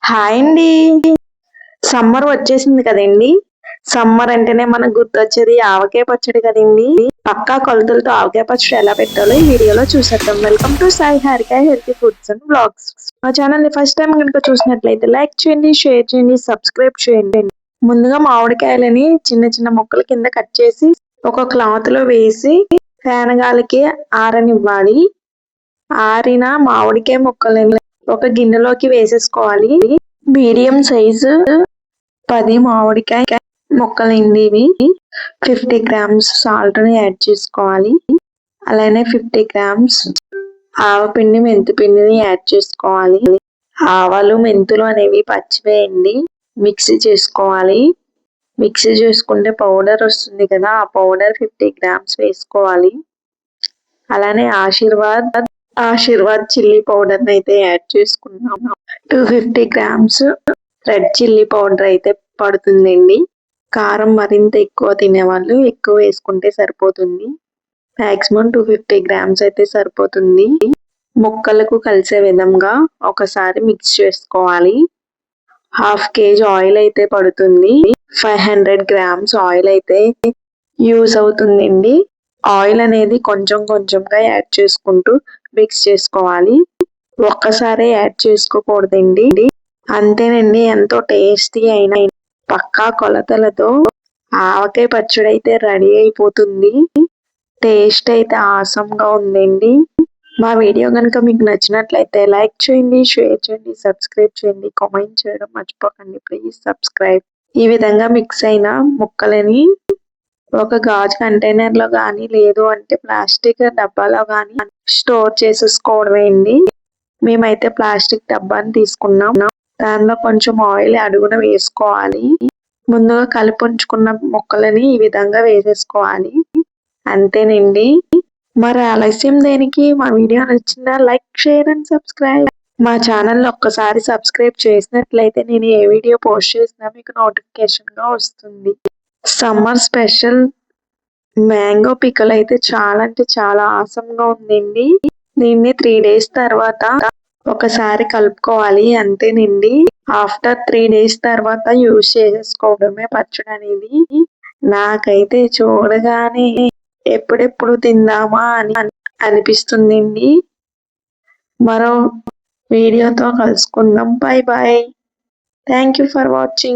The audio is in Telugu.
హాయ్ అండి. సమ్మర్ వచ్చేసింది కదండి. సమ్మర్ అంటేనే మనకు గుర్తొచ్చేది ఆవకాయ పచ్చడి కదండి. పక్కా కొలతలతో ఆవకాయ పచ్చడి ఎలా పెట్టాలో ఈ వీడియోలో చూసేద్దాం. Welcome to Sai Harika healthy foods and blogs. మా ఛానల్ ని ఫస్ట్ టైం కనుక చూసినట్లయితే లైక్ చేయండి, షేర్ చేయండి, సబ్స్క్రైబ్ చేయండి. ముందుగా మామిడికాయలని చిన్న చిన్న ముక్కల కింద కట్ చేసి ఒక క్లాత్ లో వేసి ఫ్యాన్ గాలికి ఆరనివ్వాలి. ఆరిన మామిడికాయ ముక్కలని ఒక గిన్నెలోకి వేసేసుకోవాలి. మీడియం సైజు 10 మామిడికాయ ముక్కలండి ఇవి. 50 గ్రామ్స్ సాల్ట్ ని యాడ్ చేసుకోవాలి. అలానే 50 గ్రామ్స్ ఆవపిండి, మెంతిపిండిని యాడ్ చేసుకోవాలి. ఆవాలు, మెంతులు అనేవి పచ్చివేయండి. మిక్సీ చేసుకోవాలి. మిక్సీ చేసుకుంటే పౌడర్ వస్తుంది కదా, ఆ పౌడర్ 50 గ్రామ్స్ వేసుకోవాలి. అలానే ఆశీర్వాద్ చిల్లీ పౌడర్ అయితే యాడ్ చేసుకున్నాం. 250 గ్రామ్స్ రెడ్ చిల్లీ పౌడర్ అయితే పడుతుందండి. కారం మరింత ఎక్కువ తినేవాళ్ళు ఎక్కువ వేసుకుంటే సరిపోతుంది. మాక్సిమం 250 గ్రామ్స్ అయితే సరిపోతుంది. ముక్కలకు కలిసే విధంగా ఒకసారి మిక్స్ చేసుకోవాలి. 1/2 kg ఆయిల్ అయితే పడుతుంది. 500 గ్రామ్స్ ఆయిల్ అయితే యూజ్ అవుతుందండి. ఆయిల్ అనేది కొంచెం కొంచెంగా యాడ్ చేసుకుంటూ మిక్స్ చేసుకోవాలి. ఒక్కసారి యాడ్ చేసుకోకూడదండి. అంతేనండి, ఎంతో టేస్టీ అయిన పక్కా కొలతలతో ఆవకాయ పచ్చడి అయితే రెడీ అయిపోతుంది. టేస్ట్ అయితే ఆసంగా ఉందండి. మా వీడియో కనుక మీకు నచ్చినట్లయితే లైక్ చేయండి, షేర్ చేయండి, సబ్స్క్రైబ్ చేయండి, కామెంట్ చేయడం మర్చిపోకండి. Please subscribe. ఈ విధంగా మిక్స్ అయిన ముక్కలని ఒక గాజు కంటైనర్ లో కానీ, లేదు అంటే ప్లాస్టిక్ డబ్బాలో కానీ స్టోర్ చేసేసుకోవడమే అండి. మేమైతే ప్లాస్టిక్ డబ్బాని తీసుకున్నాం. దానిలో కొంచెం ఆయిల్ అడుగున వేసుకోవాలి. ముందుగా కలిపి ఉంచుకున్న ముక్కలని ఈ విధంగా వేసేసుకోవాలి. అంతేనండి. మరి ఆలస్యం దేనికి? మా వీడియో నచ్చిందా? Like, share and subscribe. మా ఛానల్ ఒక్కసారి సబ్స్క్రైబ్ చేసినట్లయితే నేను ఏ వీడియో పోస్ట్ చేసినా మీకు నోటిఫికేషన్ గా వస్తుంది. సమ్మర్ స్పెషల్ మ్యాంగో పికల్ అయితే చాలా అంటే చాలా ఆసంగా ఉందండి. దీన్ని 3 days తర్వాత ఒకసారి కలుపుకోవాలి. అంతేనండి. ఆఫ్టర్ 3 days తర్వాత యూజ్ చేసేసుకోవడమే పచ్చడి అనేది. నాకైతే చూడగానే ఎప్పుడెప్పుడు తిందామా అని అనిపిస్తుందండి. మరో వీడియోతో కలుసుకుందాం. Bye bye. Thank you for watching.